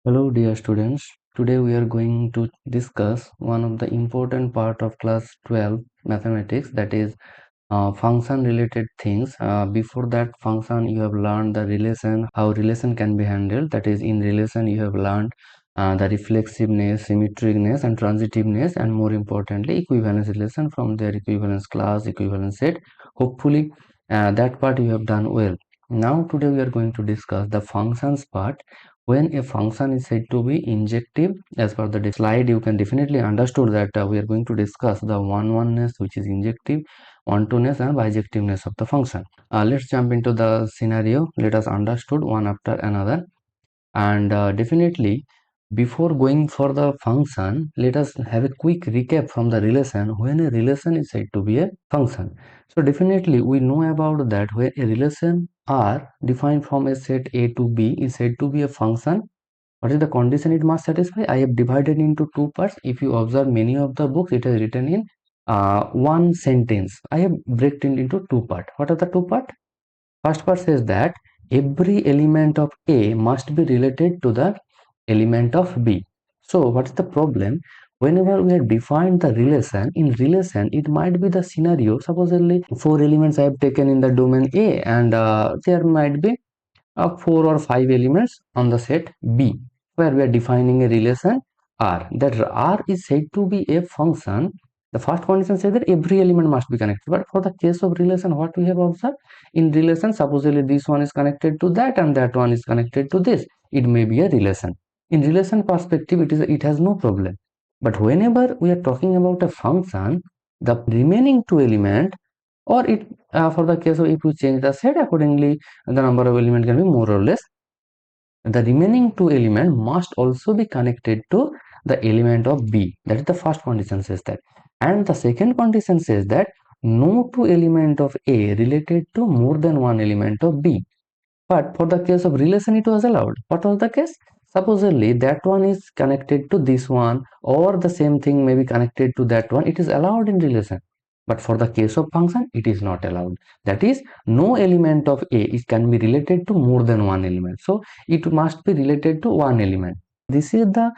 Hello dear students, today we are going to discuss one of the important part of class 12 mathematics, that is function related things. Before that function you have learned the relation, how relation can be handled, that is in relation you have learned the reflexiveness, symmetricness and transitiveness, and more importantly equivalence relation from their equivalence class, equivalence set. Hopefully that part you have done well. Now today we are going to discuss the functions part. When a function is said to be injective, as per the slide you can definitely understood that we are going to discuss the one-oneness, which is injective, one-to-ness and bijectiveness of the function. Let's jump into the scenario. Let us understood one after another, and definitely before going for the function, let us have a quick recap from the relation. When a relation is said to be a function, so definitely we know about that where a relation R defined from a set A to B is said to be a function. What is the condition it must satisfy? I have divided into two parts. If you observe many of the books, it is written in one sentence. I have broken it into two parts. What are the two parts? First part says that every element of A must be related to the element of B. So what is the problem? Whenever we have defined the relation, in relation it might be the scenario. Supposedly four elements I have taken in the domain A, and there might be four or five elements on the set B, where we are defining a relation R. That R is said to be a function. The first condition says that every element must be connected. But for the case of relation, what we have observed? In relation, supposedly this one is connected to that and that one is connected to this. It may be a relation. In relation perspective, it has no problem. But whenever we are talking about a function, the remaining two elements, or it for the case of if you change the set accordingly, the number of elements can be more or less. The remaining two elements must also be connected to the element of B. That is the first condition says that. And the second condition says that no two element of A related to more than one element of B. But for the case of relation, it was allowed. What was the case? Supposedly that one is connected to this one, or the same thing may be connected to that one. It is allowed in relation. But for the case of function, it is not allowed. That is, no element of A can be related to more than one element. So it must be related to one element. This is the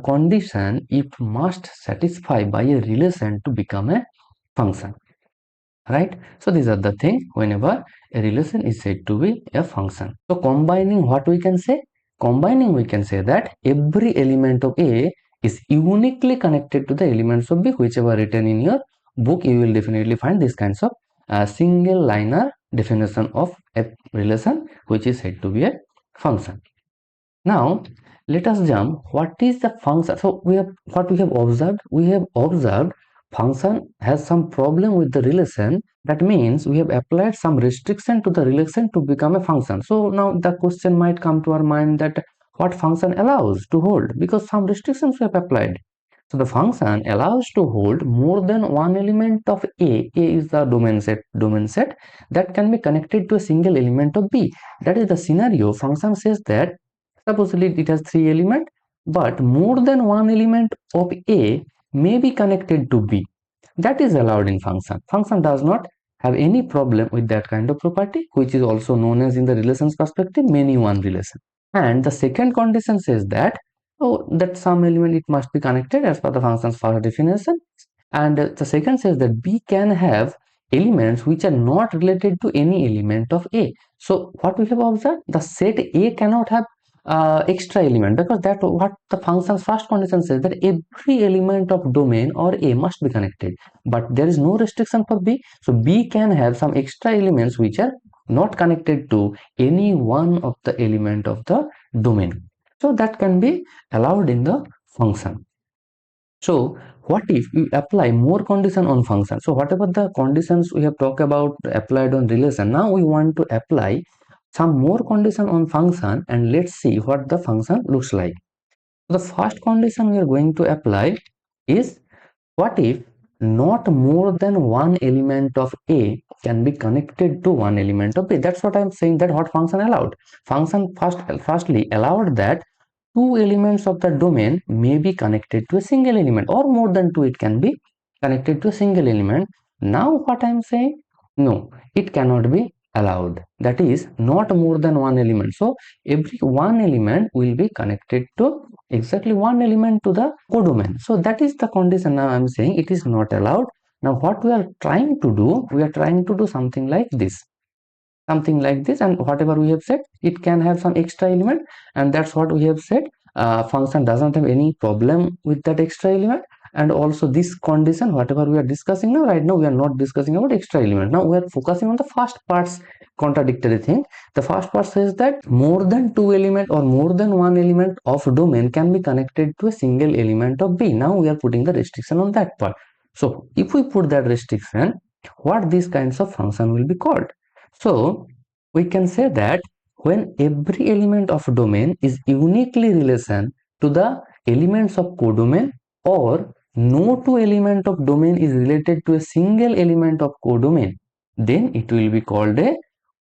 condition it must satisfy by a relation to become a function. Right? So these are the things whenever a relation is said to be a function. So combining, what we can say? Combining, we can say that every element of A is uniquely connected to the elements of B, whichever written in your book. You will definitely find this kinds of single liner definition of a relation which is said to be a function. Now let us jump. What is the function? So we have what we have observed. We have observed function has some problem with the relation. That means we have applied some restriction to the relation to become a function. So now the question might come to our mind that what function allows to hold, because some restrictions we have applied. So the function allows to hold more than one element of A. A is the domain set that can be connected to a single element of B. That is the scenario. Function says that supposedly it has three elements, but more than one element of A may be connected to B. That is allowed in function. Function does not have any problem with that kind of property, which is also known as in the relations perspective many-one relation. And the second condition says that that some element it must be connected as per the function's first definition. And the second says that B can have elements which are not related to any element of A. So what we have observed, the set A cannot have extra element, because that what the function's first condition says, that every element of domain or A must be connected, but there is no restriction for B. So B can have some extra elements which are not connected to any one of the element of the domain. So that can be allowed in the function. So what if we apply more condition on function? So whatever the conditions we have talked about applied on relation, now we want to apply some more condition on function, and let's see what the function looks like. The first condition we are going to apply is, what if not more than one element of A can be connected to one element of B? That's what I'm saying, that what function allowed. Function firstly allowed that two elements of the domain may be connected to a single element, or more than two it can be connected to a single element. Now what I'm saying, no, it cannot be allowed, that is not more than one element. So every one element will be connected to exactly one element to the codomain. So that is the condition. Now I'm saying it is not allowed. Now what we are trying to do, we are trying to do something like this, and whatever we have said, it can have some extra element, and that's what we have said. Function doesn't have any problem with that extra element. And also this condition, whatever we are discussing now, right now we are not discussing about extra element. Now we are focusing on the first part's contradictory thing. The first part says that more than two element or more than one element of domain can be connected to a single element of B. Now we are putting the restriction on that part. So if we put that restriction, what these kinds of function will be called? So we can say that when every element of domain is uniquely relation to the elements of codomain, or no two element of domain is related to a single element of codomain, then it will be called a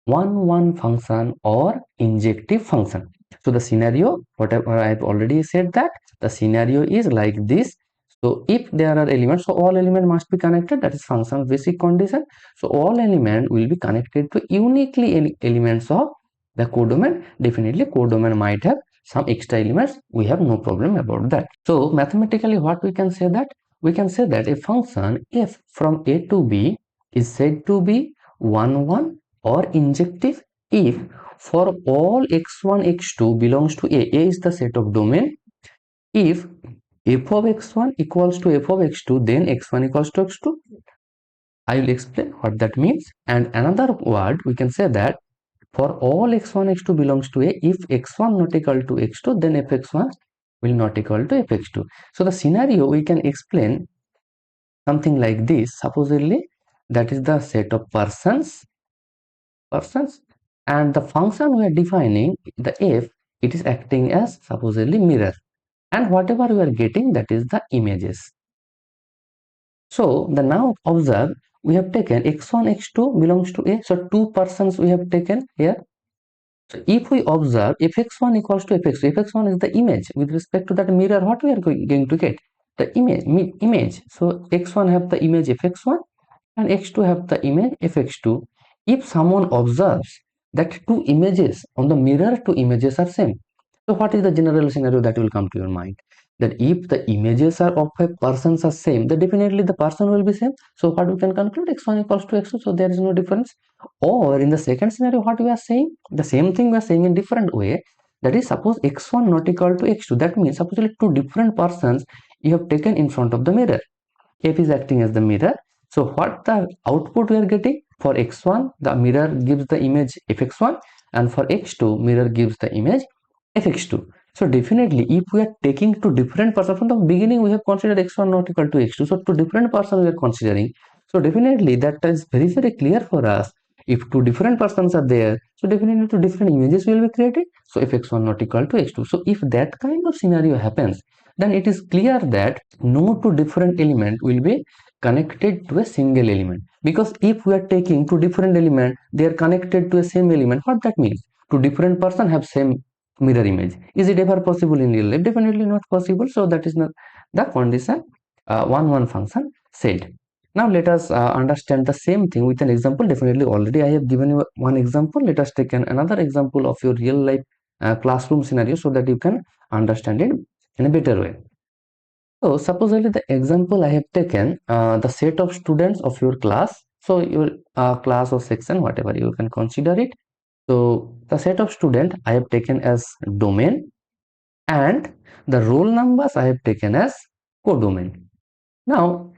one function or injective function. So the scenario, whatever I have already said, that the scenario is like this. So if there are elements, so all elements must be connected, that is function basic condition. So all element will be connected to uniquely elements of the codomain. Definitely codomain might have some extra elements, we have no problem about that. So mathematically what we can say, that we can say that a function f from a to b is said to be 1 or injective if for all x1 x2 belongs to A is the set of domain. If f of x1 equals to f of x2, then x1 equals to x2. I will explain what that means. And another word, we can say that for all x1 x2 belongs to A, if x1 not equal to x2, then fx1 will not equal to fx2. So the scenario we can explain something like this. Supposedly that is the set of persons, and the function we are defining, the f, it is acting as supposedly mirror, and whatever we are getting, that is the images. So the now observe, we have taken x1 x2 belongs to A, so two persons we have taken here. So if we observe, if x1 equals to fx2, fx1 is the image with respect to that mirror, what we are going to get? The image. So x1 have the image fx1 and x2 have the image fx2. If someone observes that two images on the mirror, two images are same, so what is the general scenario that will come to your mind? That if the images are of a persons are same, then definitely the person will be same. So what we can conclude, x1 equals to x2, so there is no difference. Or in the second scenario, what we are saying, the same thing we are saying in different way. That is, suppose x1 not equal to x2, that means supposedly two different persons you have taken in front of the mirror. F is acting as the mirror. So what the output we are getting? For x1, the mirror gives the image fx1, and for x2, mirror gives the image fx2. So definitely, if we are taking two different persons from the beginning, we have considered x1 not equal to x2. So two different persons we are considering. So definitely, that is very clear for us. If two different persons are there, so definitely two different images will be created. So if x1 not equal to x2. So if that kind of scenario happens, then it is clear that no two different element will be connected to a single element. Because if we are taking two different element, they are connected to a same element. What that means? Two different person have same mirror image. Is it ever possible in real life? Definitely not possible. So that is not the condition one function said. Now let us understand the same thing with an example. Definitely already I have given you one example. Let us take another example of your real life classroom scenario so that you can understand it in a better way. So supposedly the example I have taken, the set of students of your class. So your class or section, whatever you can consider it. So the set of student I have taken as domain, and the roll numbers I have taken as codomain. Now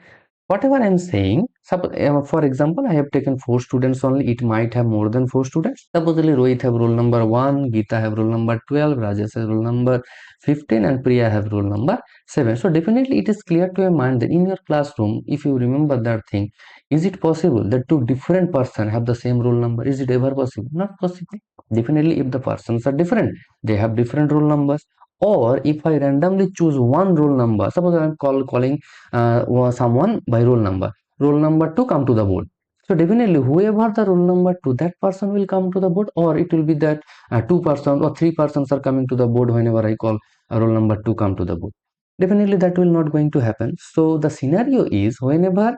whatever I'm saying, for example, I have taken 4 students only. It might have more than 4 students. Supposedly Rohit have roll number 1, Geeta have roll number 12, Rajesh has roll number 15, and Priya have roll number 7. So definitely it is clear to your mind that in your classroom, if you remember that thing, is it possible that two different persons have the same roll number? Is it ever possible? Not possible. Definitely if the persons are different, they have different roll numbers. Or if I randomly choose one roll number, suppose I am calling someone by roll number. Roll number 2 come to the board. So definitely whoever the roll number 2, that person will come to the board, or it will be that 2 persons or 3 persons are coming to the board whenever I call roll number 2 come to the board. Definitely that will not going to happen. So the scenario is whenever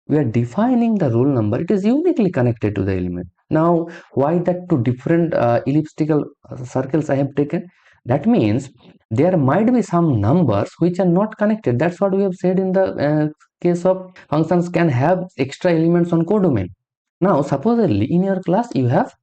we are defining the roll number, it is uniquely connected to the element. Now, why that two different elliptical circles I have taken? That means there might be some numbers which are not connected. That's what we have said in the case of functions can have extra elements on codomain. Now, supposedly in your class you have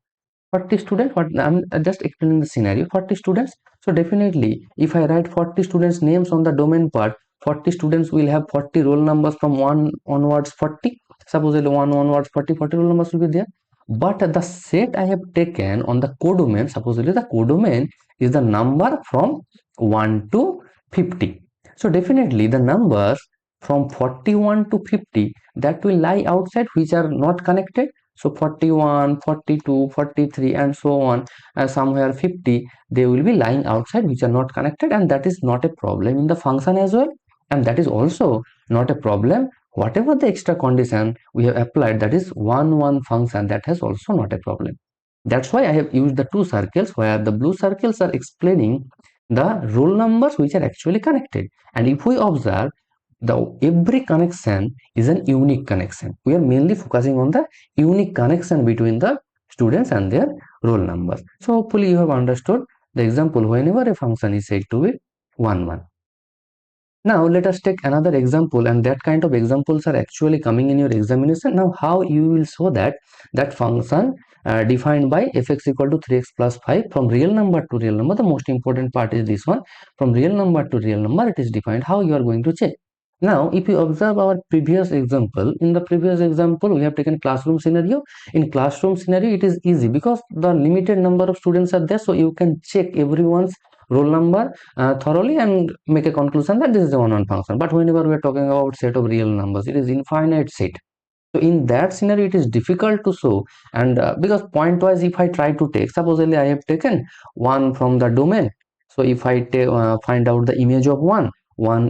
40 students. What I'm just explaining the scenario. 40 students. So definitely, if I write 40 students' names on the domain part, 40 students will have 40 roll numbers from 1 onwards 40. Supposedly 1 onwards 40 roll numbers will be there. But the set I have taken on the codomain, supposedly the codomain is the number from 1 to 50. So definitely the numbers from 41 to 50 that will lie outside, which are not connected. So 41, 42, 43 and so on, and somewhere 50, they will be lying outside which are not connected, and that is not a problem in the function as well. And that is also not a problem. Whatever the extra condition we have applied, that is one function, that has also not a problem. That's why I have used the two circles, where the blue circles are explaining the roll numbers which are actually connected. And if we observe, the every connection is an unique connection. We are mainly focusing on the unique connection between the students and their roll numbers. So hopefully you have understood the example whenever a function is said to be 1. Now let us take another example, and that kind of examples are actually coming in your examination. Now how you will show that function defined by fx equal to 3x plus 5 from real number to real number. The most important part is this one, from real number to real number it is defined. How you are going to check? Now, if you observe our previous example, in the previous example, we have taken classroom scenario. In classroom scenario, it is easy because the limited number of students are there, so you can check everyone's roll number thoroughly and make a conclusion that this is the one function. But whenever we are talking about set of real numbers, it is infinite set. So in that scenario, it is difficult to show, and because pointwise, if I try to take, supposedly I have taken 1 from the domain. So if I find out the image of 1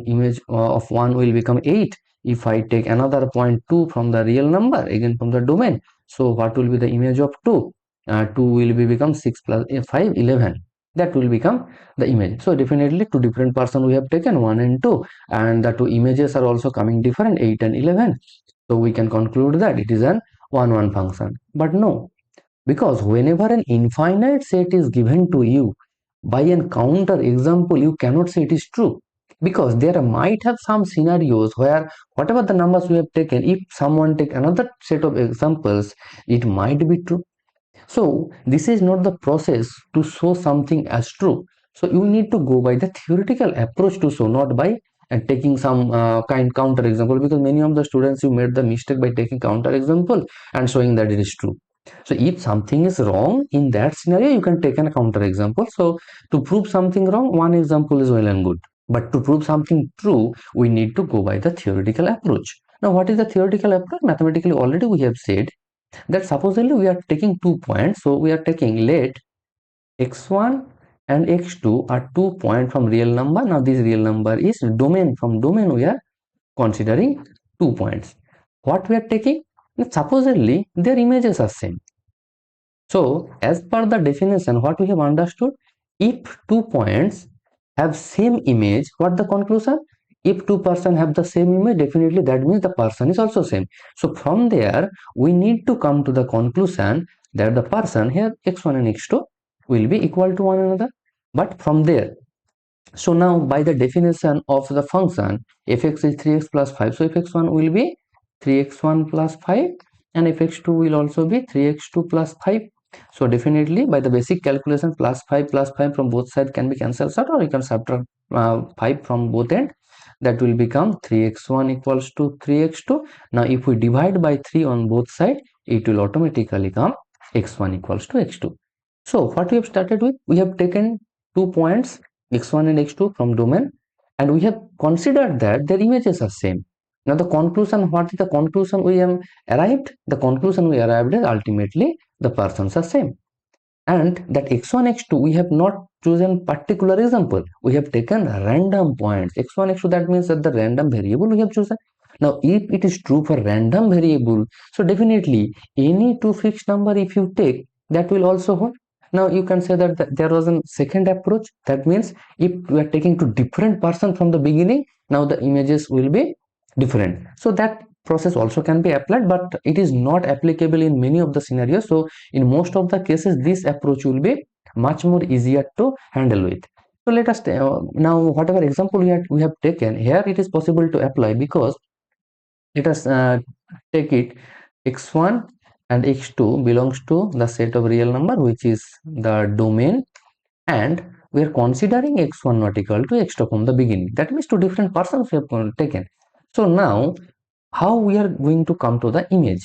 image of 1 will become 8. If I take another point 2 from the real number, again from the domain, so what will be the image of 2? 2 will be become 6 plus 5, 11. That will become the image. So definitely two different person we have taken, 1 and 2, and the two images are also coming different, 8 and 11. So we can conclude that it is an 1 function. But no, because whenever an infinite set is given to you by an counter example, you cannot say it is true. Because there might have some scenarios where whatever the numbers we have taken, if someone take another set of examples, it might be true. So this is not the process to show something as true. So you need to go by the theoretical approach to show, not by taking some counter example, because many of the students you made the mistake by taking counter example and showing that it is true. So if something is wrong in that scenario, you can take a counter example. So to prove something wrong, one example is well and good. But to prove something true, we need to go by the theoretical approach. Now, what is the theoretical approach? Mathematically, already we have said that supposedly we are taking 2 points. So we are taking, let x1 and x2 are 2 points from real number. Now this real number is domain. From domain we are considering 2 points. What we are taking? Supposedly their images are same. So as per the definition, what we have understood, if 2 points have same image, what the conclusion? If two person have the same image, definitely that means the person is also same. So from there, we need to come to the conclusion that the person here, x1 and x2 will be equal to one another. But from there, so now by the definition of the function, fx is 3x plus 5. So fx1 will be 3x1 plus 5, and fx2 will also be 3x2 plus 5. So definitely by the basic calculation, plus 5 from both sides can be cancelled out, or you can subtract 5 from both ends. That will become 3x1 equals to 3x2. Now if we divide by 3 on both sides, it will automatically come x1 equals to x2. So what we have started with, we have taken 2 points x1 and x2 from domain, and we have considered that their images are same. Now the conclusion, what is the conclusion we have arrived? The conclusion we arrived is ultimately the persons are same. And that x1 x2 we have not chosen particular example, we have taken random points x1 x2. That means that the random variable we have chosen. Now if it is true for random variable, so definitely any two fixed number if you take, that will also hold. Now you can say that there was a second approach. That means if we are taking two different person from the beginning, now the images will be different. So that process also can be applied, but it is not applicable in many of the scenarios. So in most of the cases, this approach will be much more easier to handle with. So let us now whatever example we have taken here, it is possible to apply, because let us take it x1 and x2 belongs to the set of real number, which is the domain, and we are considering x1 not equal to x2 from the beginning. That means two different persons we have taken. So now how we are going to come to the image?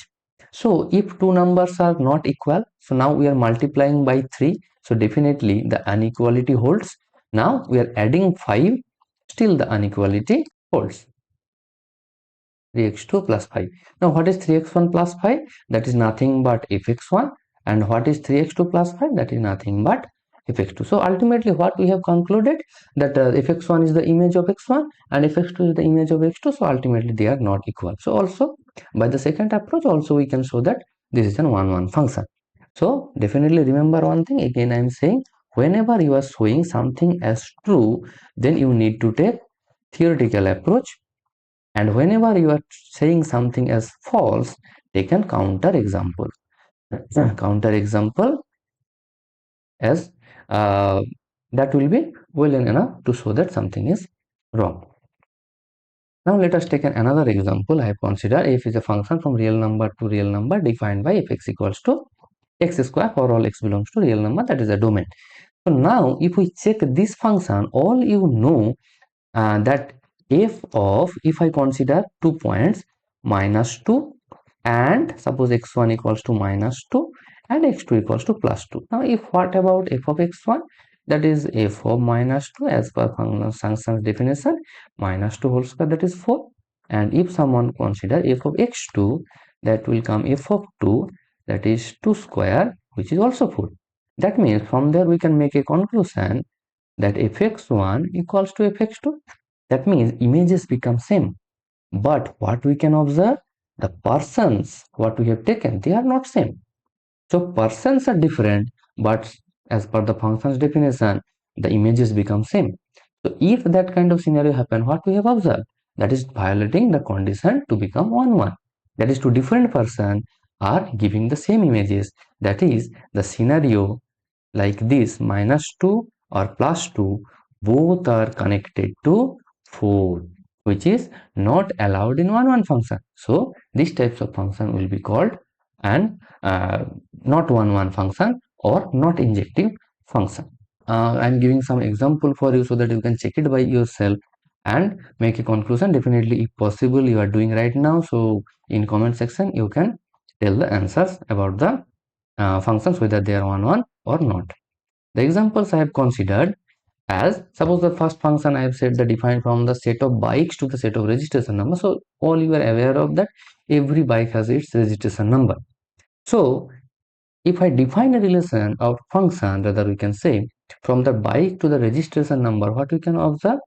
So if two numbers are not equal, so now we are multiplying by 3, so definitely the inequality holds. Now we are adding 5, still the inequality holds. 3x2 plus 5. Now what is 3x1 plus 5? That is nothing but fx1. And what is 3x2 plus 5? That is nothing but fx2. So ultimately what we have concluded, that fx1 is the image of x1 and fx2 is the image of x2. So ultimately they are not equal. So also by the second approach also we can show that this is an 1-1 function. So definitely remember one thing, again I am saying, whenever you are showing something as true, then you need to take theoretical approach, and whenever you are saying something as false, take an counter example. Counter example as that will be well enough to show that something is wrong. Now let us take another example. I have considered f is a function from real number to real number defined by fx equals to x square for all x belongs to real number, that is a domain. So now if we check this function, all you know that if I consider 2 points -2, and suppose x1 equals to -2 and x2 equals to +2. Now if what about f of x1, that is f of -2 as per function's definition, -2 whole square, that is 4. And if someone consider f of x2, that will come f of 2, that is 2 square, which is also 4. That means from there we can make a conclusion that fx1 equals to fx2. That means images become same. But what we can observe, the persons what we have taken, they are not same. So persons are different, but as per the function's definition, the images become same. So if that kind of scenario happen, what we have observed, that is violating the condition to become 1-1. That is, two different persons are giving the same images. That is the scenario like this, -2 or +2, both are connected to 4, which is not allowed in 1-1 function. So these types of function will be called an not 1-1 function or not injective function. I'm giving some example for you so that you can check it by yourself and make a conclusion. Definitely, if possible, you are doing right now. So in comment section, you can tell the answers about the functions, whether they are 1-1 or not. The examples I have considered as, suppose the first function I have said the defined from the set of bikes to the set of registration number. So all you are aware of that every bike has its registration number. So if I define a relation of function, rather we can say from the bike to the registration number, what we can observe,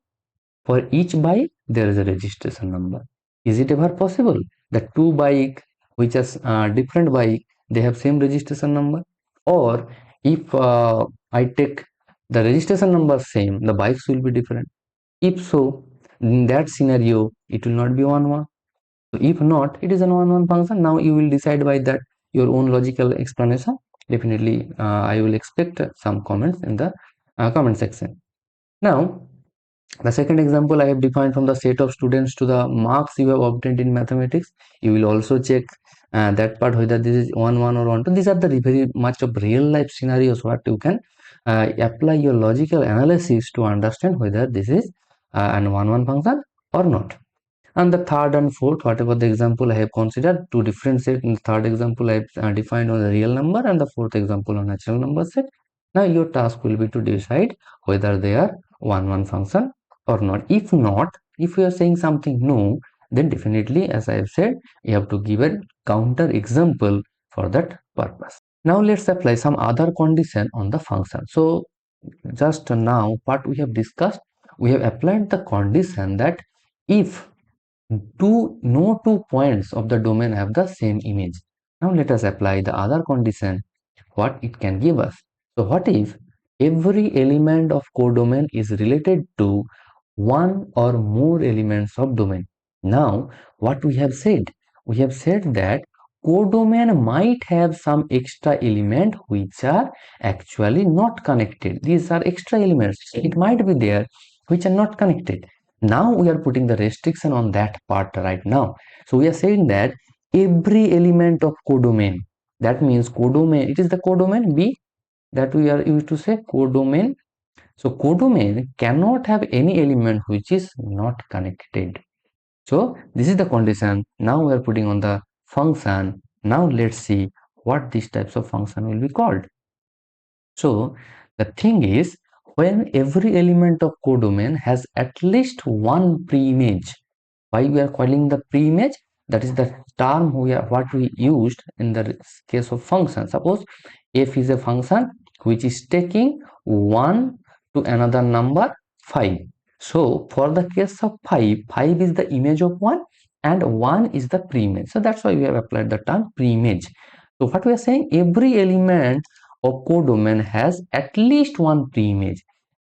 for each bike there is a registration number. Is it ever possible that two bike which is different bike, they have same registration number? Or if I take the registration number same, the bikes will be different. If so, in that scenario it will not be 1-1. So if not, it is an 1-1 function. Now you will decide by that your own logical explanation. Definitely I will expect some comments in the comment section. Now the second example, I have defined from the set of students to the marks you have obtained in mathematics. You will also check that part, whether this is 1-1 or 1-2. These are the very much of real life scenarios what you can apply your logical analysis to understand whether this is an 1-1 function or not. And the third and fourth, whatever the example I have considered, two different set. In the third example, I have defined on the real number, and the fourth example on natural number set. Now your task will be to decide whether they are 1-1 function or not. If not, if you are saying something no, then definitely, as I have said, you have to give a counter example for that purpose. Now let's apply some other condition on the function. So just now, what we have discussed, we have applied the condition that if no two points of the domain have the same image. Now let us apply the other condition, what it can give us. So what if every element of codomain is related to one or more elements of domain? Now what we have said, we have said that codomain might have some extra element which are actually not connected. These are extra elements. It might be there which are not connected. Now we are putting the restriction on that part right now. So we are saying that every element of codomain, that means codomain, it is the codomain B that we are used to say codomain. So codomain cannot have any element which is not connected. So this is the condition. Now we are putting on the function. Now let's see what these types of function will be called. So the thing is, when every element of codomain has at least one preimage, why we are calling the preimage? That is the term what we used in the case of function. Suppose f is a function which is taking 1 to another number 5. So for the case of 5, 5 is the image of 1 and 1 is the preimage. So that's why we have applied the term preimage. So what we are saying, every element of codomain has at least one preimage.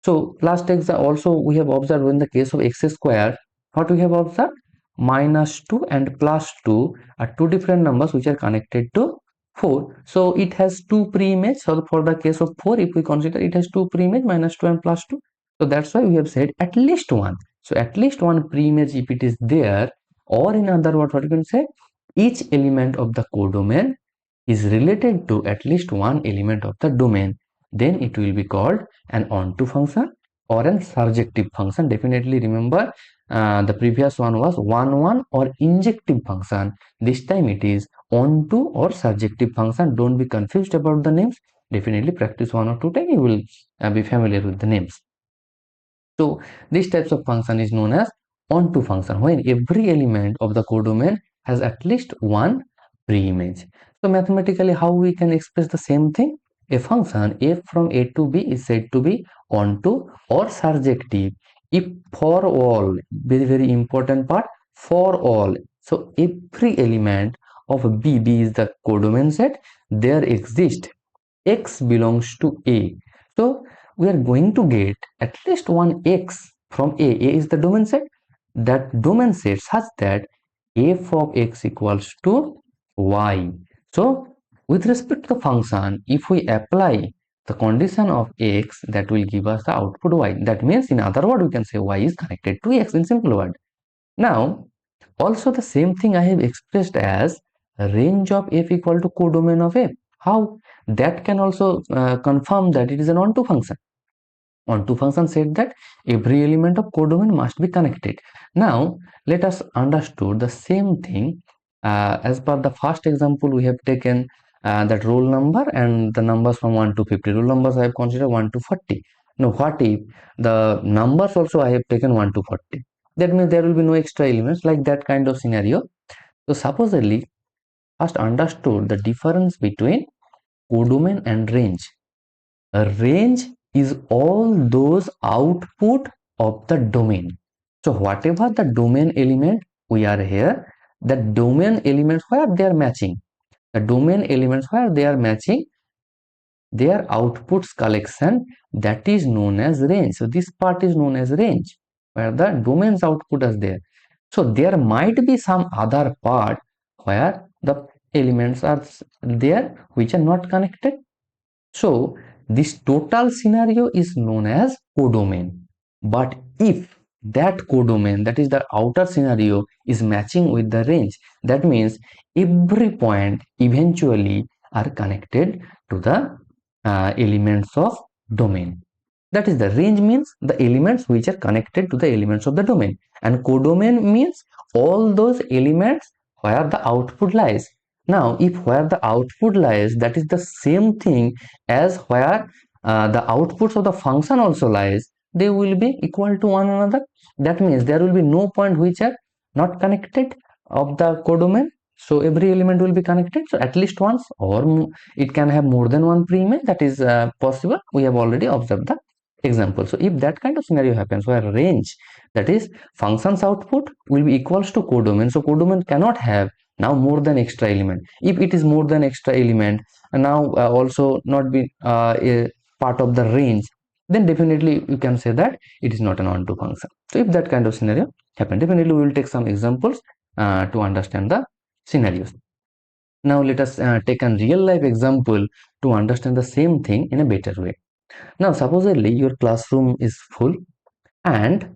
So last example also we have observed in the case of x square, what we have observed, -2 and +2 are two different numbers which are connected to 4. So it has two preimage. So for the case of 4, if we consider, it has two preimage, -2 and +2. So that's why we have said at least one. So at least one preimage if it is there, or in other words, what you can say, each element of the codomain is related to at least one element of the domain, then it will be called an onto function or an surjective function. Definitely remember, the previous one was one or injective function. This time it is onto or surjective function. Don't be confused about the names. Definitely practice one or two times, you will be familiar with the names. So this types of function is known as onto function, when every element of the codomain has at least one preimage. So mathematically, how we can express the same thing? A function f from a to b is said to be onto or surjective if for all, very important part, for all. So every element of b is the codomain set, there exists x belongs to A. So we are going to get at least one x from A. A is the domain set. That domain set such that f of x equals to y. So with respect to the function, if we apply the condition of x, that will give us the output y. That means, in other words, we can say y is connected to x in simple word. Now, also the same thing I have expressed as range of f equal to codomain of f. How? That can also confirm that it is an onto function. Onto function said that every element of codomain must be connected. Now, let us understood the same thing as per the first example we have taken that roll number and the numbers from 1 to 50. Roll numbers I have considered 1 to 40. Now, what if the numbers also I have taken 1 to 40? That means there will be no extra elements, like that kind of scenario. So supposedly, first understood the difference between codomain and range. A range is all those output of the domain. So whatever the domain element we are here, the domain elements where they are matching, the domain elements where they are matching their outputs collection, that is known as range. So this part is known as range, where the domain's output is there. So there might be some other part where the elements are there which are not connected. So this total scenario is known as codomain. But if that codomain, that is the outer scenario, is matching with the range, that means every point eventually are connected to the elements of domain. That is, the range means the elements which are connected to the elements of the domain, and codomain means all those elements where the output lies. Now, if where the output lies, that is the same thing as where the outputs of the function also lies, they will be equal to one another. That means there will be no point which are not connected of the codomain. So every element will be connected. So at least once, or it can have more than one preimage. That is possible. We have already observed the example. So if that kind of scenario happens where range, that is function's output, will be equals to codomain. So codomain cannot have now more than extra element. If it is more than extra element and now also not be a part of the range, then definitely you can say that it is not an onto function. So if that kind of scenario happen, definitely we will take some examples to understand the scenarios. Now let us take a real life example to understand the same thing in a better way. Now supposedly your classroom is full and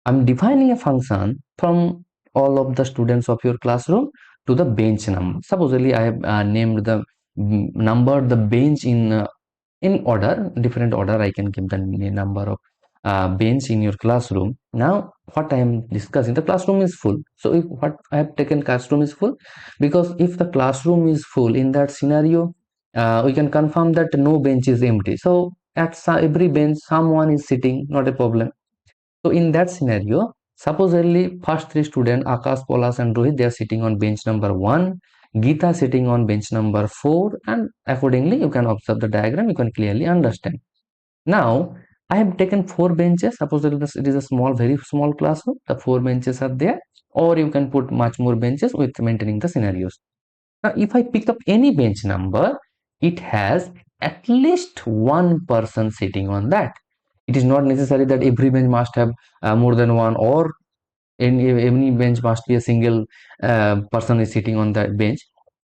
I'm defining a function from all of the students of your classroom to the bench number. Supposedly I have named the number the bench in order, different order. I can give the number of bench in your classroom. Now what I am discussing, the classroom is full. So if what I have taken classroom is full, because if the classroom is full in that scenario, we can confirm that no bench is empty. So at every bench someone is sitting, not a problem. So in that scenario, supposedly first three students, Akash, Polas and Rohit, they are sitting on bench number 1, Geeta sitting on bench number 4, and accordingly you can observe the diagram, you can clearly understand. Now I have taken 4 benches. Supposedly it is a small, very small classroom. The 4 benches are there, or you can put much more benches with maintaining the scenarios. Now if I pick up any bench number, it has at least one person sitting on that. It is not necessary that every bench must have more than one, or any bench must be a single person is sitting on that bench.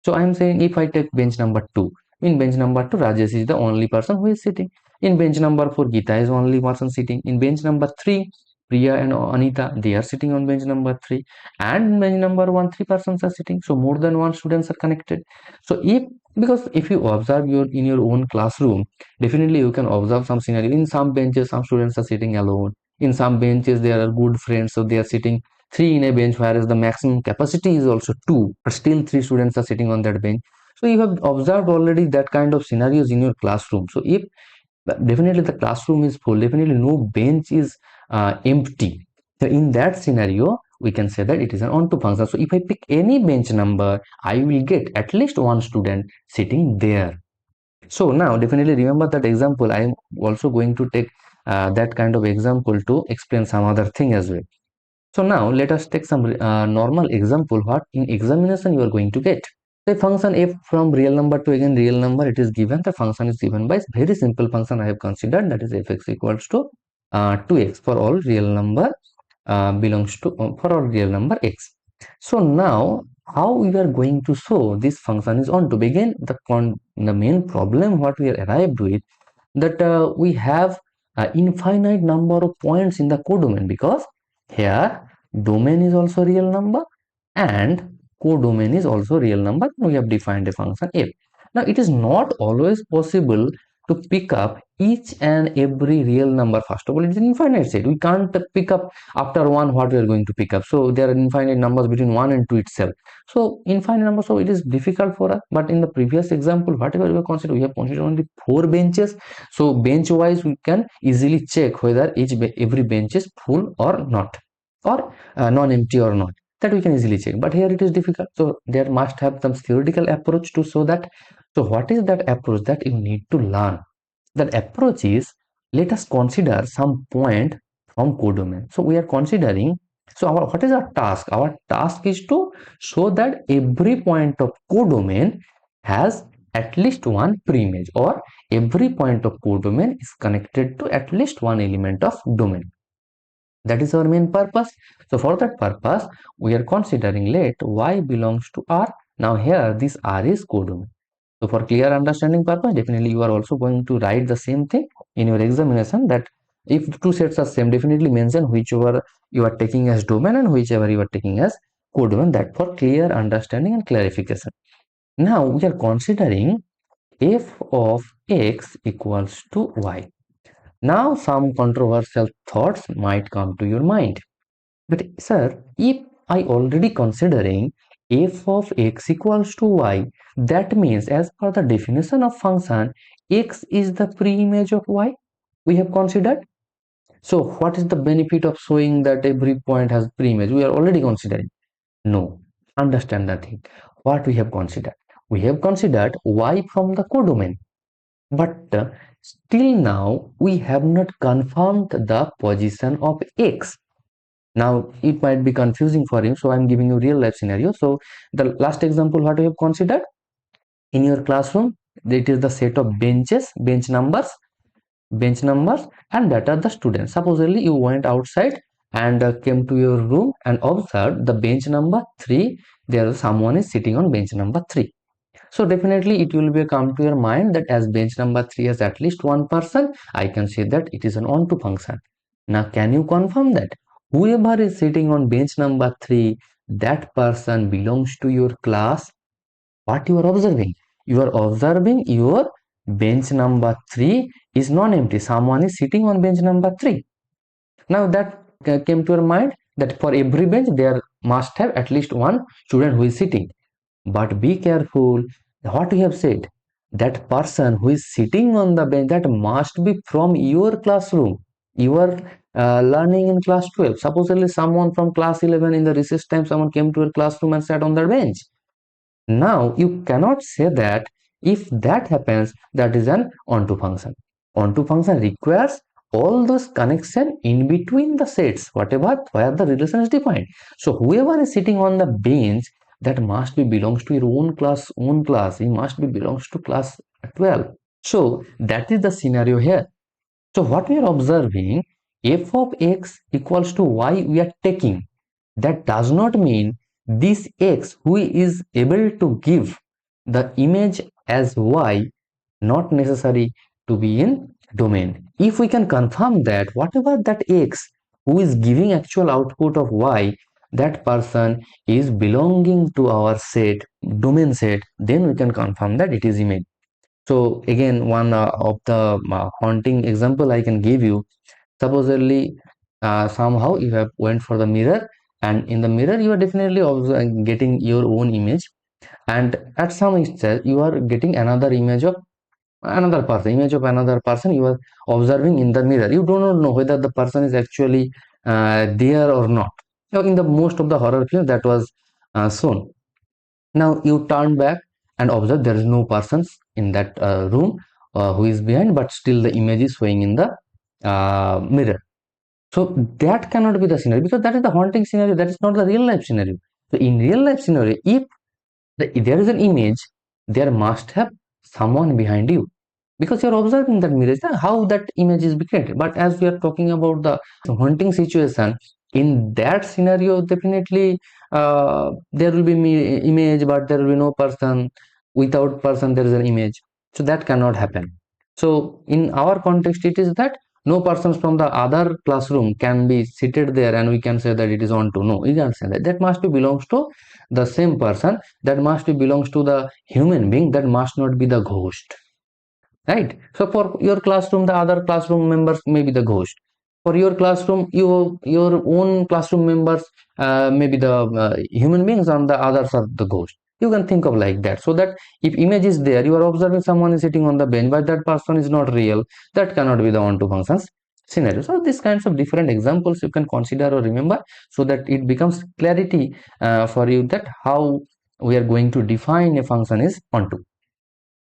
So I am saying if I take bench number 2, in bench number 2 Rajesh is the only person who is sitting. In bench number 4 Geeta is only person sitting. In bench number 3 Priya and Anita, they are sitting on bench number 3, and in bench number 1 3 persons are sitting. So more than one students are connected. So if, because if you observe your in your own classroom, definitely you can observe some scenario. In some benches some students are sitting alone, in some benches there are good friends, so they are sitting 3 in a bench, whereas the maximum capacity is also 2, but still 3 students are sitting on that bench. So you have observed already that kind of scenarios in your classroom. So if definitely the classroom is full, definitely no bench is empty. So in that scenario we can say that it is an onto function. So if I pick any bench number, I will get at least one student sitting there. So now definitely remember that example. I am also going to take that kind of example to explain some other thing as well. So now let us take some normal example what in examination you are going to get. The function f from real number to again real number, it is given. The function is given by very simple function I have considered, that is fx equals to 2x for all real number belongs to for all real number x. So now how we are going to show this function is on to begin the main problem what we are arrived with, that we have infinite number of points in the codomain, because here domain is also real number and codomain is also real number. We have defined a function f. Now it is not always possible to pick up each and every real number. First of all, it is an infinite set. We can't pick up after 1 what we are going to pick up. So there are infinite numbers between 1 and 2 itself. So infinite number, so it is difficult for us. But in the previous example, whatever we have considered, we have considered only 4 benches. So bench wise we can easily check whether every bench is full or not, or non-empty or not. That we can easily check. But here it is difficult. So there must have some theoretical approach to show that. So what is that approach that you need to learn? That approach is, let us consider some point from codomain. So we are considering, so what is our task? Our task is to show that every point of codomain has at least one preimage, or every point of codomain is connected to at least one element of domain. That is our main purpose. So for that purpose, we are considering let y belongs to R. Now here this R is codomain. So for clear understanding purpose, definitely you are also going to write the same thing in your examination, that if two sets are same, definitely mention whichever you are taking as domain and whichever you are taking as codomain, that for clear understanding and clarification. Now we are considering f of x equals to y. Now some controversial thoughts might come to your mind. But sir, if I already considering f of x equals to y, that means as per the definition of function, x is the preimage of y we have considered. So what is the benefit of showing that every point has preimage? We are already considering. No, understand that thing. What we have considered? We have considered y from the codomain. But still now we have not confirmed the position of x. Now it might be confusing for you, so I'm giving you real life scenario. So the last example what we have considered, in your classroom, it is the set of bench numbers, and that are the students. Supposedly you went outside and came to your room and observed the bench number 3, there someone is sitting on bench number 3. So definitely it will be come to your mind that as bench number 3 has at least one person, I can say that it is an onto function. Now can you confirm that whoever is sitting on bench number 3, that person belongs to your class? What you are observing? You are observing your bench number 3 is non-empty. Someone is sitting on bench number 3. Now that came to your mind that for every bench there must have at least one student who is sitting. But be careful what we have said. That person who is sitting on the bench, that must be from your classroom. You are learning in class 12. Supposedly someone from class 11 in the recess time, someone came to your classroom and sat on the bench. Now you cannot say that if that happens, that is an onto function. Onto function requires all those connection in between the sets, whatever where the relation is defined. So whoever is sitting on the bench, that must be belongs to your own class. He must be belongs to class 12. So that is the scenario here. So what we are observing, f of x equals to y we are taking. That does not mean this x who is able to give the image as y not necessary to be in domain. If we can confirm that whatever that x who is giving actual output of y, that person is belonging to our set, domain set, then we can confirm that it is image. So again, one of the haunting example I can give you. Supposedly, somehow you have went for the mirror, and in the mirror you are definitely getting your own image, and at some stage you are getting another image of another person you are observing in the mirror. You do not know whether the person is actually there or not. Now, in the most of the horror films that was shown. Now you turn back and observe there is no persons in that room who is behind, but still the image is showing in the mirror. So that cannot be the scenario, because that is the haunting scenario. That is not the real life scenario. So in real life scenario, if there is an image, there must have someone behind you, because you are observing that mirror. How that image is created. But as we are talking about the haunting situation, in that scenario, definitely there will be image, but there will be no person. Without person, there is an image. So that cannot happen. So in our context, it is that no persons from the other classroom can be seated there and we can say that it is on to. No, you can't say that. That must be belongs to the same person. That must be belongs to the human being. That must not be the ghost. Right? So for your classroom, the other classroom members may be the ghost. For your classroom, your own classroom members may be the human beings, and the others are the ghost. You can think of like that. So that if image is there, you are observing someone is sitting on the bench, but that person is not real. That cannot be the onto functions scenario. So these kinds of different examples you can consider or remember, so that it becomes clarity for you that how we are going to define a function is onto.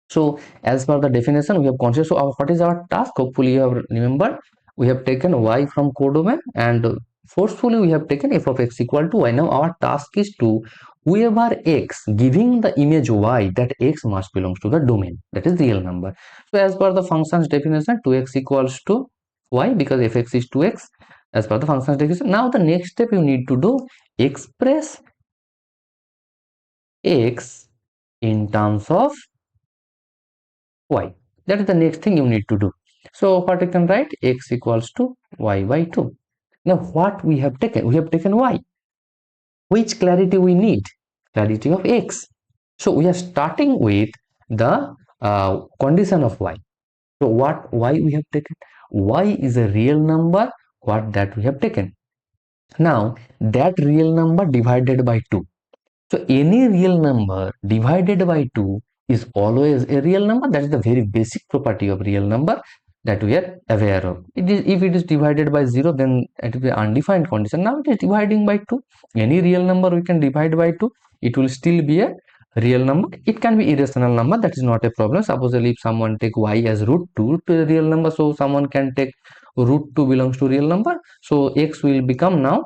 So as per the definition, we have considered. So what is our task? Hopefully you have remembered. We have taken y from codomain, and forcefully we have taken f of x equal to y. Now our task is to whoever x giving the image y, that x must belongs to the domain, that is real number. So as per the function's definition, 2x equals to y, because fx is 2x as per the function's definition. Now the next step you need to do, express x in terms of y. That is the next thing you need to do. So what you can write, x equals to y by 2. Now what we have taken? We have taken y. Which clarity we need? Clarity of x. So we are starting with the condition of y. So what y we have taken? Y is a real number. What that we have taken? Now that real number divided by 2. So any real number divided by 2 is always a real number. That is the very basic property of real number that we are aware of. If it is divided by 0, then it will be undefined condition. Now it is dividing by 2. Any real number we can divide by 2. It will still be a real number. It can be irrational number. That is not a problem. Supposedly if someone take y as root 2 to a real number, so someone can take root 2 belongs to real number. So x will become now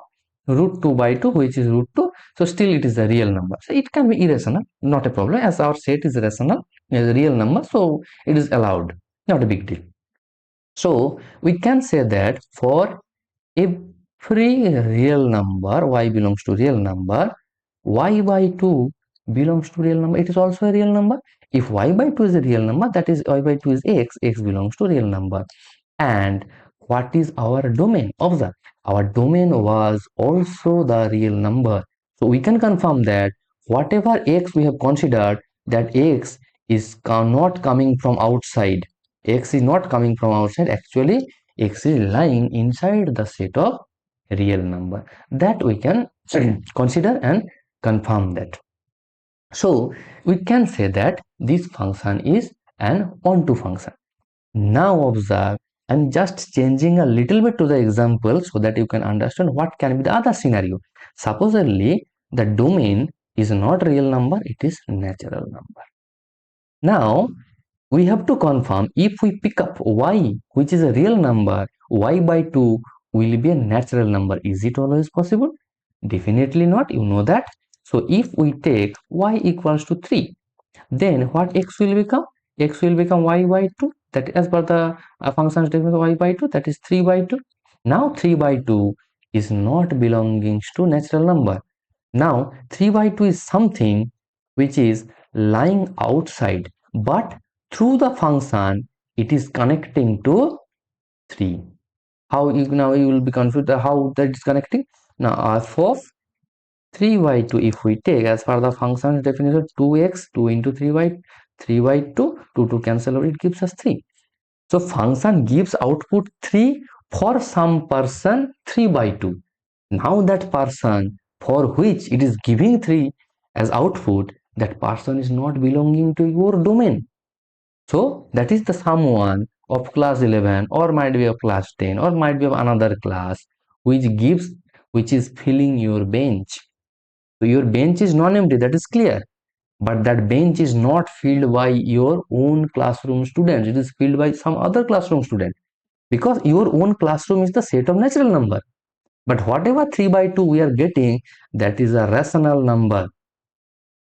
root 2 by 2, which is root 2. So still it is a real number. So it can be irrational, not a problem, as our set is rational, is a real number, so it is allowed, not a big deal. So we can say that for every real number, y belongs to real number, y by 2 belongs to real number, it is also a real number. If y by 2 is a real number, that is y by 2 is x belongs to real number. And what is our domain? Observe, our domain was also the real number. So we can confirm that whatever x we have considered, that x is not coming from outside. X is not coming from outside. Actually, x is lying inside the set of real number. That we can consider and confirm that. So we can say that this function is an onto function. Now observe, I'm just changing a little bit to the example so that you can understand what can be the other scenario. Supposedly, the domain is not real number, it is natural number. Now, we have to confirm if we pick up y, which is a real number, y by 2 will be a natural number. Is it always possible? Definitely not, you know that. So, if we take y equals to 3, then what x will become? X will become y by 2, that as per the function's definition, y by 2, that is 3 by 2. Now 3 by 2 is not belonging to natural number. Now 3 by 2 is something which is lying outside, but through the function it is connecting to 3. How you, now you will be confused how that is connecting. Now for 3 by 2, if we take as per the function definition, 2x 2 into 3 by 2, 2 cancel out, it gives us 3. So function gives output 3 for some person 3 by 2. Now that person for which it is giving 3 as output, that person is not belonging to your domain. So that is the someone of class 11 or might be of class 10 or might be of another class which is filling your bench. So your bench is non-empty, that is clear. But that bench is not filled by your own classroom students. It is filled by some other classroom student. Because your own classroom is the set of natural number. But whatever 3 by 2 we are getting, that is a rational number.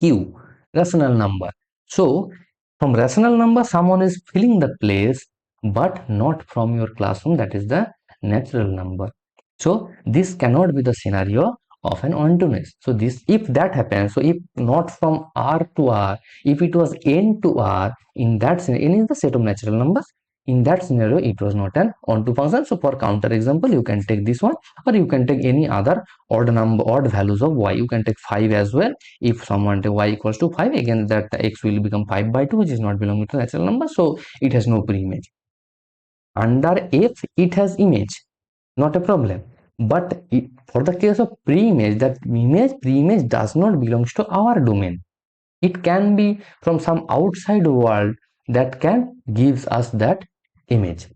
Q, rational number. So from rational number, someone is filling the place, but not from your classroom. That is the natural number. So this cannot be the scenario of an ontoness. So this, if that happens, so if not from R to R, if it was N to R, in that scenario, N is the set of natural numbers. In that scenario, it was not an onto function. So for counter example, you can take this one, or you can take any other odd values of y. You can take 5 as well. If someone take y equals to 5, again that x will become 5 by 2, which is not belonging to natural number. So it has no pre-image. Under F, it has image, not a problem. But for the case of pre-image, that pre-image does not belong to our domain. It can be from some outside world that can gives us that image.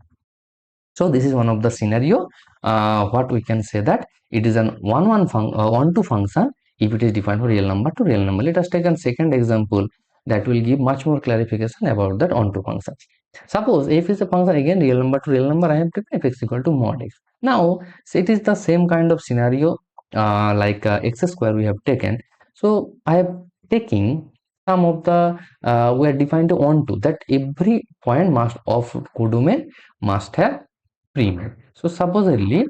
So this is one of the scenario. What we can say that it is an one-to function if it is defined for real number to real number. Let us take a second example that will give much more clarification about that onto function. Suppose f is a function, again real number to real number. I have taken f is equal to mod x. Now so it is the same kind of scenario like x square we have taken. So I have taking some of the we are defined onto that every point must of codomain must have pre-image. So supposedly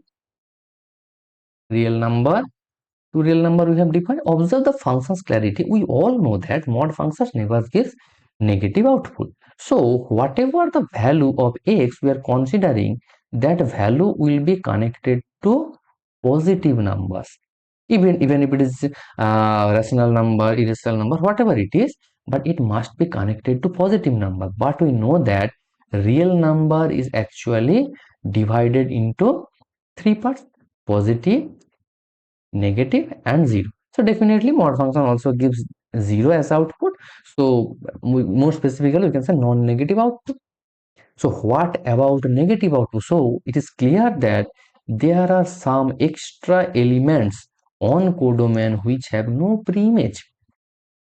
real number to real number we have defined. Observe the function's clarity. We all know that mod functions never gives negative output. So whatever the value of x we are considering, that value will be connected to positive numbers. Even if it is rational number, irrational number, whatever it is, but it must be connected to positive number. But we know that real number is actually divided into three parts: positive, negative, and zero. So definitely mod function also gives zero as output. So more specifically, we can say non-negative output. So what about negative output? So it is clear that there are some extra elements on codomain which have no pre-image.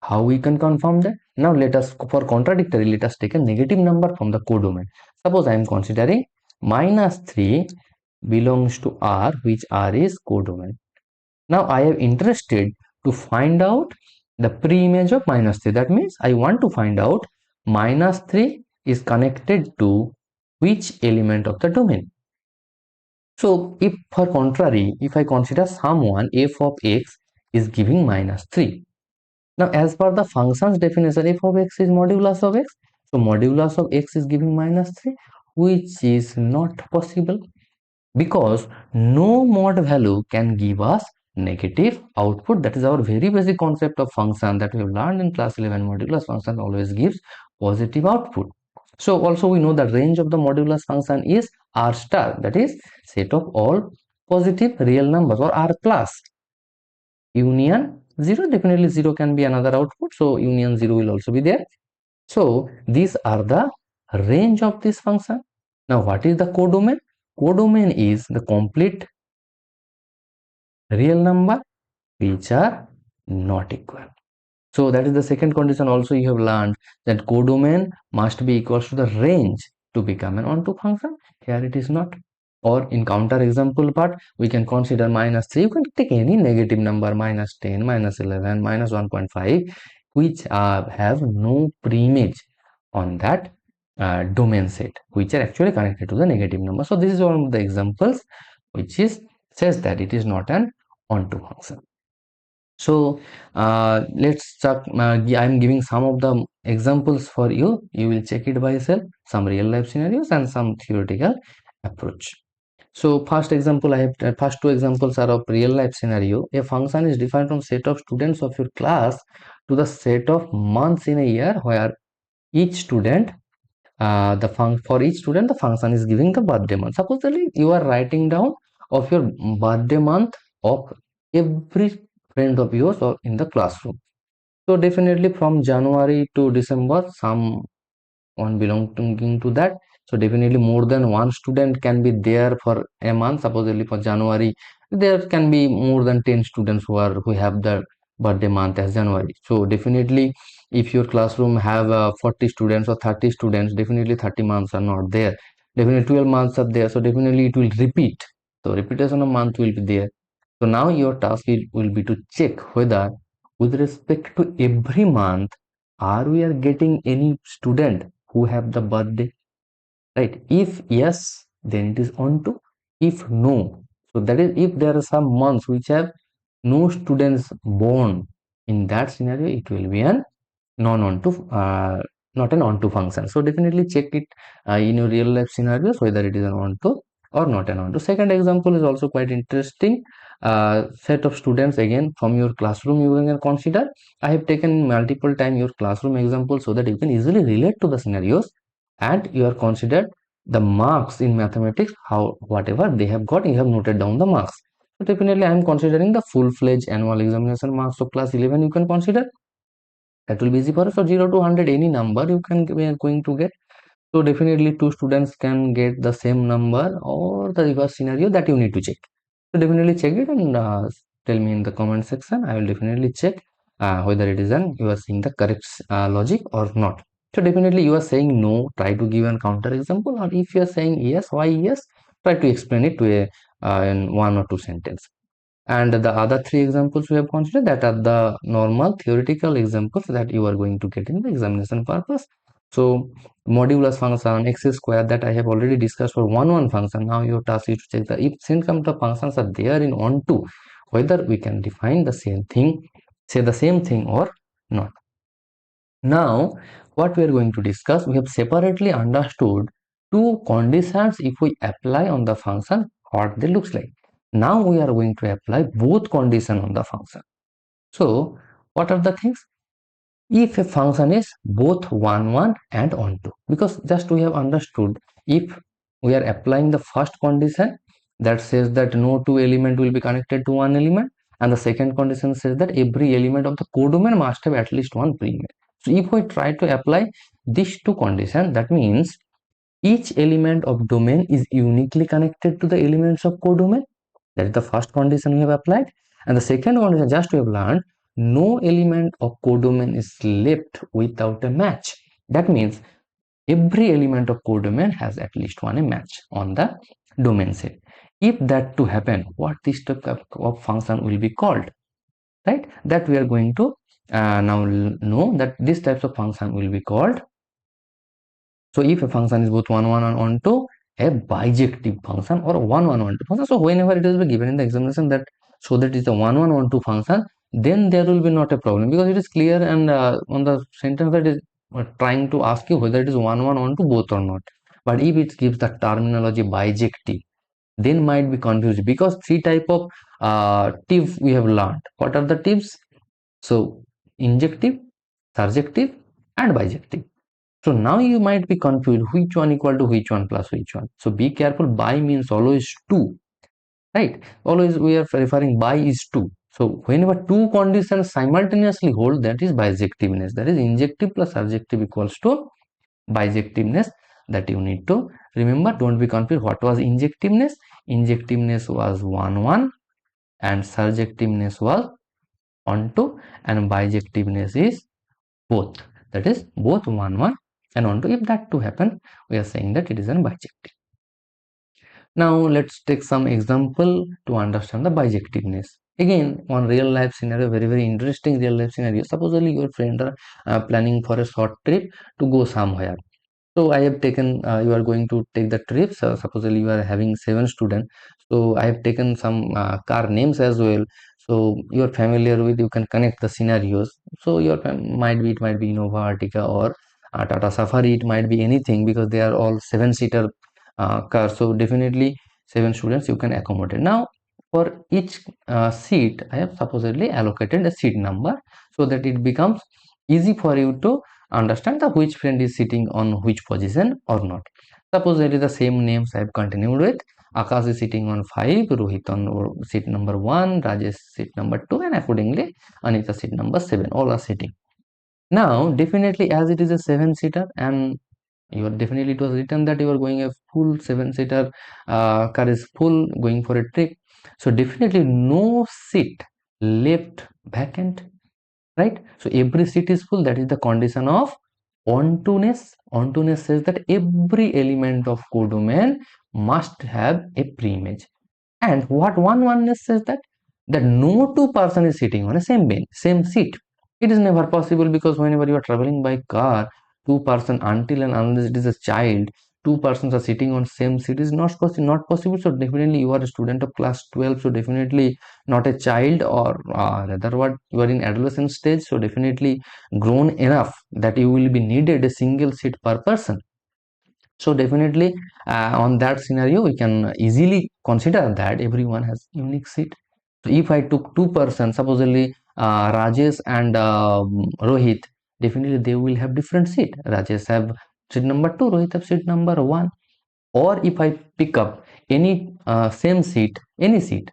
How we can confirm that? Now let us, for contradictory, let us take a negative number from the codomain. Suppose I am considering -3 belongs to R, which R is codomain. Now I am interested to find out the pre-image of -3. That means I want to find out -3 is connected to which element of the domain. So if for contrary, if I consider someone f of x is giving -3. Now, as per the function's definition, f of x is modulus of x. So, modulus of x is giving -3, which is not possible because no mod value can give us negative output. That is our very basic concept of function that we have learned in class 11. Modulus function always gives positive output. So, also we know the range of the modulus function is r star, that is set of all positive real numbers, or r plus. Union 0, definitely 0 can be another output, so union 0 will also be there. So these are the range of this function. Now what is the codomain? Codomain is the complete real number which are not equal. So that is the second condition. Also you have learned that codomain must be equal to the range to become an onto function. Here it is not. Or in counter example part, we can consider -3. You can take any negative number, -10, -11, -1.5, which have no preimage on that domain set, which are actually connected to the negative number. So this is one of the examples which is says that it is not an onto function. So let's check. I'm giving some of the examples for you. You will check it by yourself. Some real life scenarios and some theoretical approach. So first example, I have first two examples are of real life scenario. A function is defined from set of students of your class to the set of months in a year where each student for each student the function is giving the birthday month. Supposedly you are writing down of your birthday month of every friend of yours or in the classroom. So definitely from January to December some one belonging to that. So definitely more than one student can be there for a month. Supposedly for January there can be more than 10 students who have the birthday month as January. So definitely if your classroom have 40 students or 30 students, definitely 30 months are not there, definitely 12 months are there. So definitely it will repeat, so repetition of month will be there. So now your task will be to check whether with respect to every month are we are getting any student who have the birthday, right? If yes, then it is on to. If no, so that is if there are some months which have no students born, in that scenario it will be an non onto not an onto function. So definitely check it in your real life scenarios whether it is an onto or not an onto. Second example is also quite interesting. Set of students again from your classroom you can consider. I have taken multiple time your classroom example so that you can easily relate to the scenarios, and you are considered the marks in mathematics, how whatever they have got you have noted down the marks. So definitely I am considering the full-fledged annual examination marks of class 11 you can consider. That will be easy for us. So 0 to 100 any number you can we are going to get. So definitely two students can get the same number, or the reverse scenario, that you need to check. So definitely check it and tell me in the comment section. I will definitely check whether it is an you are seeing the correct logic or not. So definitely you are saying no, try to give an counter example, or if you are saying yes, why yes, try to explain it to a in one or two sentence. And the other three examples we have considered, that are the normal theoretical examples that you are going to get in the examination purpose. So modulus function, x square, that I have already discussed for one function. Now your task is to check the if since some of the functions are there in onto, whether we can define the same thing, say the same thing or not. Now what we are going to discuss, we have separately understood two conditions if we apply on the function, what they looks like. Now we are going to apply both conditions on the function. So what are the things? If a function is both 1 and onto, because just we have understood if we are applying the first condition that says that no two element will be connected to one element, and the second condition says that every element of the codomain must have at least one preimage. So if we try to apply these two conditions, that means each element of domain is uniquely connected to the elements of codomain. That is the first condition we have applied. And the second condition, just we have learned, no element of codomain is left without a match. That means every element of codomain has at least one a match on the domain set. If that to happen, what this type of function will be called, right? That we are going to now know that these types of function will be called. So if a function is both 1 and 1 to a bijective function or 1 1 1 2 function. So whenever it is given in the examination that so that is a 1 1 1 2 function, then there will be not a problem, because it is clear, and on the sentence that is trying to ask you whether it is one one on to both or not. But if it gives the terminology bijective, then might be confused, because three type of tive we have learned. What are the tives? So injective, surjective, and bijective. So now you might be confused which one equal to which one plus which one. So be careful. Bi means always two, right? Always we are referring bi is two. So whenever two conditions simultaneously hold, that is bijectiveness. That is injective plus surjective equals to bijectiveness. That you need to remember. Don't be confused. What was injectiveness? Injectiveness was 1 1, and surjectiveness was on 2, and bijectiveness is both. That is both 1 1 and on 2. If that to happen, we are saying that it is an bijective. Now let's take some example to understand the bijectiveness. Again, one real life scenario, very interesting real life scenario. Supposedly your friend are planning for a short trip to go somewhere. So I have taken, you are going to take the trip. So supposedly you are having 7 students. So I have taken some car names as well. So you are familiar with, you can connect the scenarios. So your it might be Innova, Artica, or Tata Safari. It might be anything, because they are all 7-seater cars. So definitely 7 students you can accommodate. Now for each seat, I have supposedly allocated a seat number, so that it becomes easy for you to understand the which friend is sitting on which position or not. Suppose it is the same names I have continued with. Akash is sitting on 5, Rohit on seat number 1, Rajesh seat number 2, and accordingly Anita seat number 7. All are sitting. Now definitely, as it is a 7-seater, and you are definitely, it was written that you are going a full 7-seater car is full, going for a trip. So definitely no seat left vacant, right? So every seat is full. That is the condition of ontoness. Ontoness says that every element of codomain must have a preimage. And what one oneness says that no two person is sitting on a same bench, same seat. It is never possible, because whenever you are traveling by car, two person, until and unless it is a child, two persons are sitting on same seat is not possible. So definitely you are a student of class 12. So definitely not a child, or rather what, you are in adolescent stage. So definitely grown enough that you will be needed a single seat per person. So definitely on that scenario, we can easily consider that everyone has unique seat. So if I took two persons, supposedly Rajesh and Rohit, definitely they will have different seat. Rajesh have seat number 2, Rohit have seat number 1. Or if I pick up any same seat, any seat,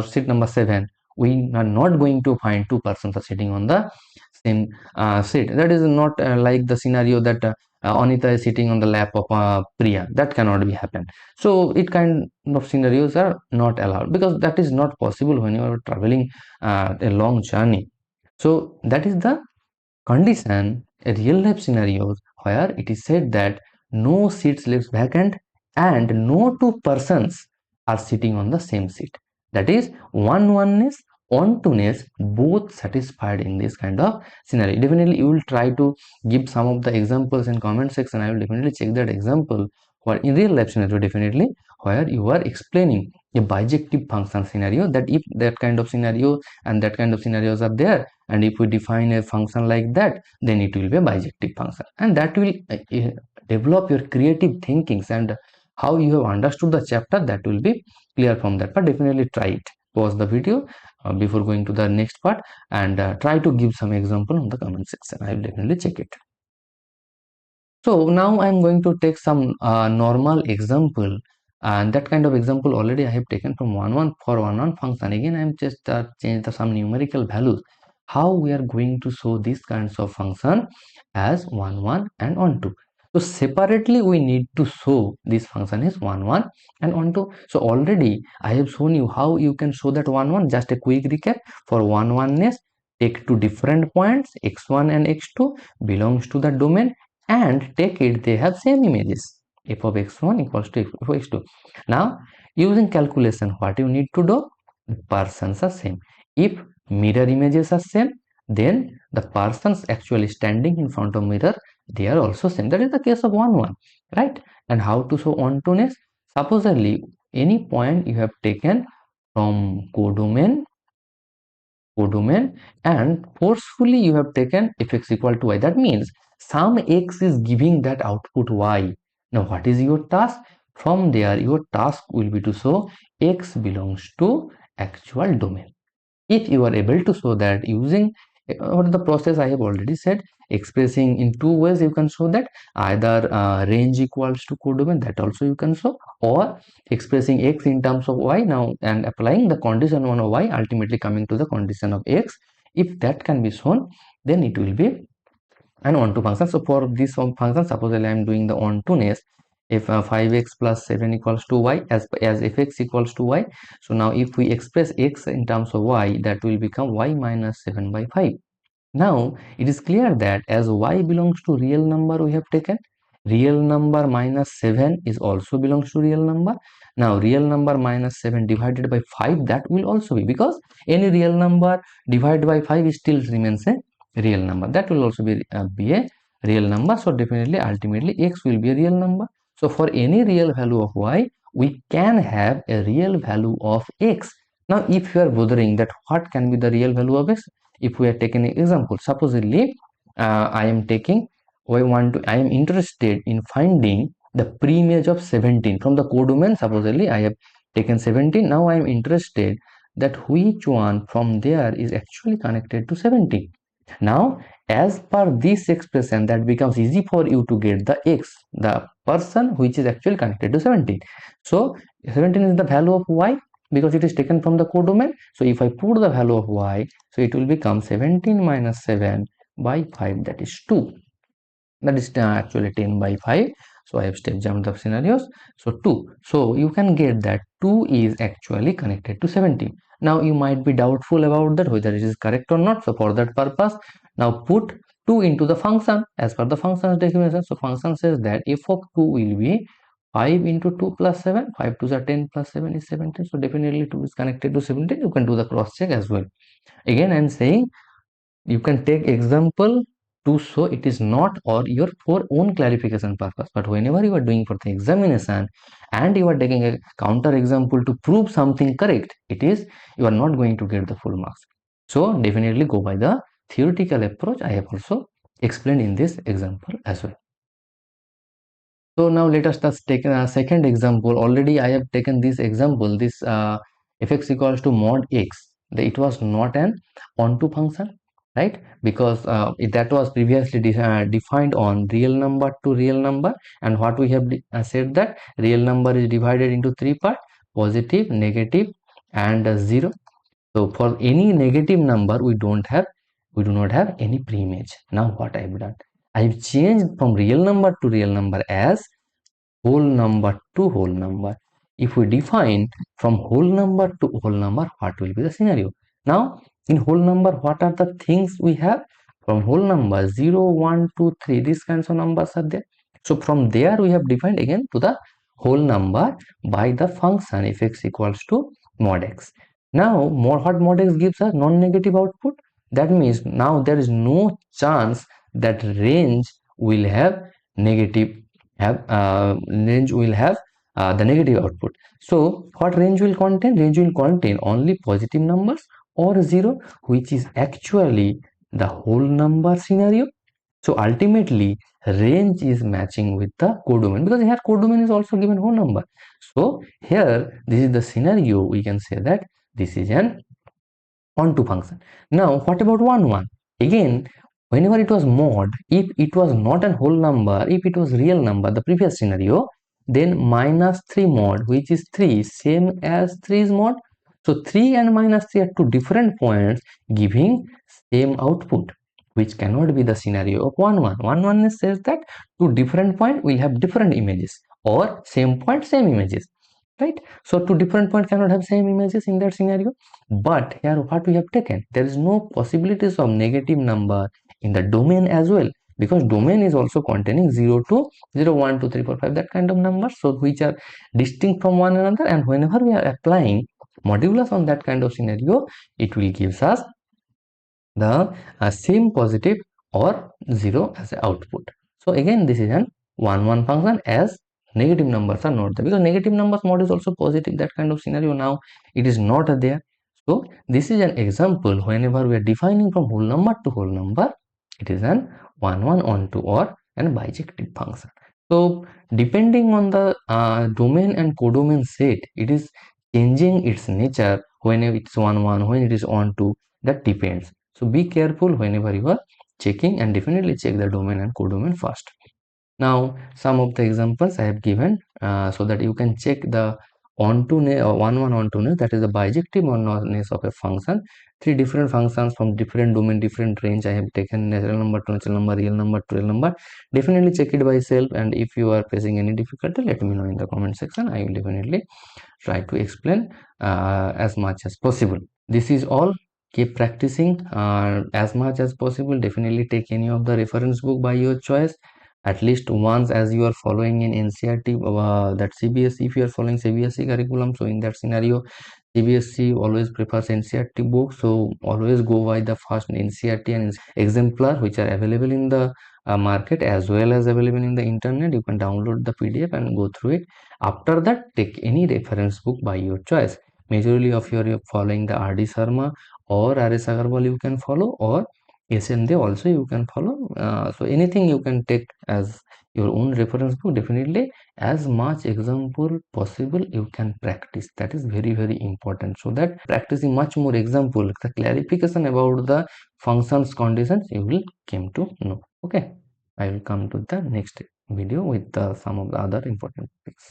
seat number 7, we are not going to find two persons are sitting on the same seat. That is not like the scenario that Anita is sitting on the lap of Priya. That cannot be happen. So it kind of scenarios are not allowed, because that is not possible when you are traveling a long journey. So that is the condition, a real life scenarios where it is said that no seats left vacant and no two persons are sitting on the same seat. That is one oneness, on two-ness, both satisfied in this kind of scenario. Definitely you will try to give some of the examples in comment section. I will definitely check that example for in real life scenario, definitely where you are explaining a bijective function scenario, that if that kind of scenario and that kind of scenarios are there, and if we define a function like that, then it will be a bijective function, and that will develop your creative thinkings, and how you have understood the chapter, that will be clear from that. But definitely try it. Pause the video before going to the next part, and try to give some example on the comment section. I will definitely check it. So now I'm going to take some normal example, and that kind of example already I have taken from 1 1 for 1 1 function. Again, I'm just change some numerical values. How we are going to show these kinds of function as 1 1 and on 2. So separately we need to show this function is 1 1 and on 2. So already I have shown you how you can show that 1 1. Just a quick recap. For 1 1ness, take two different points x1 and x2 belongs to the domain, and take it they have same images. F of x1 equals to f of x2. Now using calculation, what you need to do, persons are same. If mirror images are same, then the persons actually standing in front of mirror, they are also same. That is the case of 1 1, right? And how to show ontoness? Supposedly any point you have taken from codomain codomain, and forcefully you have taken fx equal to y. That means some x is giving that output y. Now what is your task? From there your task will be to show x belongs to actual domain. If you are able to show that using what the process I have already said, expressing in two ways, you can show that either range equals to codomain, that also you can show, or expressing x in terms of y now and applying the condition on y, ultimately coming to the condition of x. If that can be shown, then it will be an onto function. So for this function, suppose I am doing the ontoness, if 5x plus 7 equals to y, as fx equals to y. So now if we express x in terms of y, that will become y minus 7 by 5. Now it is clear that as y belongs to real number, we have taken real number minus 7 is also belongs to real number. Now real number minus 7 divided by 5, that will also be, because any real number divided by 5 still remains a real number, that will also be a real number. So definitely ultimately x will be a real number. So for any real value of y, we can have a real value of x. Now if you are bothering that what can be the real value of x, if we are taking an example, supposedly I am taking, I am interested in finding the preimage of 17 from the codomain. Supposedly I have taken 17. Now I am interested that which one from there is actually connected to 17. Now as per this expression, that becomes easy for you to get the x, the person which is actually connected to 17. So 17 is the value of y, because it is taken from the codomain. So if I put the value of y, so it will become 17 minus 7 by 5, that is 2. That is actually 10 by 5. So I have step jumped the scenarios. So 2. So you can get that 2 is actually connected to 17. Now you might be doubtful about that whether it is correct or not. So for that purpose, now put 2 into the function as per the function's definition. So function says that f of 2 will be 5 into 2 plus 7. 5 2s are 10 plus 7 is 17. So definitely 2 is connected to 17. You can do the cross check as well. Again I am saying, you can take example to show it is not, or your for own clarification purpose, but whenever you are doing for the examination and you are taking a counter example to prove something correct, it is, you are not going to get the full marks. So definitely go by the theoretical approach I have also explained in this example as well. So now let us just take a second example. Already I have taken this example, this fx equals to mod x. It was not an onto function, right? Because that was previously defined on real number to real number, and what we have said that real number is divided into three parts: positive, negative, and 0. So for any negative number, we do not have any preimage. Now what I have done, I have changed from real number to real number as whole number to whole number. If we define from whole number to whole number, what will be the scenario? Now in whole number, what are the things we have? From whole number 0 1 2 3, these kinds of numbers are there. So from there we have defined again to the whole number by the function fx equals to mod x. Now what mod x gives us? Non-negative output. That means now there is no chance that range will have negative, range will have the negative output. So what range will contain? Range will contain only positive numbers or 0, which is actually the whole number scenario. So ultimately range is matching with the codomain, because here codomain is also given whole number. So here this is the scenario, we can say that this is an onto function. Now what about 1 1? Again, whenever it was mod, if it was not a whole number, if it was real number, the previous scenario, then minus 3 mod, which is 3, same as 3 is mod. So 3 and minus 3 are two different points giving same output, which cannot be the scenario of 1 1. 1 1 says that two different points will have different images, or same point same images, right? So two different points cannot have same images in that scenario. But here what we have taken, there is no possibilities of negative number in the domain as well, because domain is also containing 0 to 0 1 2 3 4 5, that kind of numbers, so which are distinct from one another. And whenever we are applying modulus on that kind of scenario, it will gives us the same positive or 0 as a output. So again this is an 1 1 function, as negative numbers are not there, because negative numbers mod is also positive, that kind of scenario now it is not there. So this is an example. Whenever we are defining from whole number to whole number, it is an 1 1 on 2 or an bijective function. So depending on the domain and codomain set, it is changing its nature whenever it's 1 1, when it is on 2, that depends. So be careful whenever you are checking, and definitely check the domain and codomain first. Now some of the examples I have given so that you can check the onto-ness or 1 1 onto-ness, that is the bijective oneness of a function. Three different functions from different domain, different range I have taken: natural number to natural number, real number to real number. Definitely check it by self, and if you are facing any difficulty, let me know in the comment section. I will definitely try to explain as much as possible. This is all. Keep practicing as much as possible. Definitely take any of the reference book by your choice at least once, as you are following in NCERT, that CBSE. If you are following CBSE curriculum, so in that scenario CBSE always prefers NCERT books, so always go by the first NCERT and exemplar which are available in the market as well as available in the internet. You can download the PDF and go through it. After that, take any reference book by your choice. Majorly of you're following the RD Sharma or RS Agarwal, you can follow, or SMD also you can follow. So anything you can take as your own reference book. Definitely as much example possible you can practice. That is very very important, so that practicing much more example, the clarification about the functions conditions you will came to know. Okay, I will come to the next video with some of the other important topics.